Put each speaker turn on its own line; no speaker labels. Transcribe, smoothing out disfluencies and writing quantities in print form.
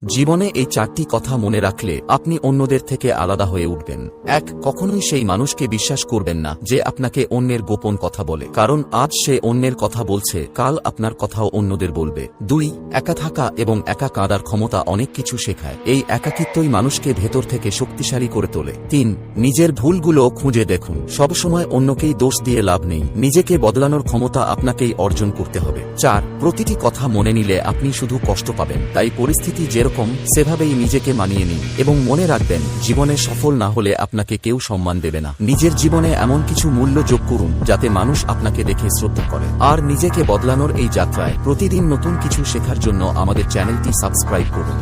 জীবনে এই 4টি কথা মনে রাখলে আপনি অন্যদের থেকে আলাদা হয়ে উঠবেন। 1. কখনোই সেই মানুষকে বিশ্বাস করবেন না যে আপনাকে অন্যের গোপন কথা বলে, কারণ আজ সে অন্যের কথা বলছে, কাল আপনার কথাও অন্যদের বলবে। 2. একা থাকা এবং একা কাঁদার ক্ষমতা অনেক কিছু শেখায়। এই একাকিত্বই মানুষকে ভেতর থেকে শক্তিশালী করে তোলে। 3. নিজের ভুলগুলো খুঁজে দেখুন। সবসময় অন্যকেই দোষ দিয়ে লাভ নেই, নিজেকে বদলানোর ক্ষমতা আপনাকেই অর্জন করতে হবে। 4. প্রতিটি কথা মনে নিলে আপনি শুধু কষ্ট পাবেন, তাই পরিস্থিতি যেরকম সেভাবেই নিজেকে মানিয়ে নিন এবং মনে রাখবেন, জীবনে সফল না হলে আপনাকে কেউ সম্মান দেবে না। নিজের জীবনে এমন কিছু মূল্য যোগ করুন যাতে মানুষ আপনাকে দেখে শ্রদ্ধা করে। আর নিজেকে বদলানোর এই যাত্রায় প্রতিদিন নতুন কিছু শেখার জন্য আমাদের চ্যানেলটি সাবস্ক্রাইব করুন।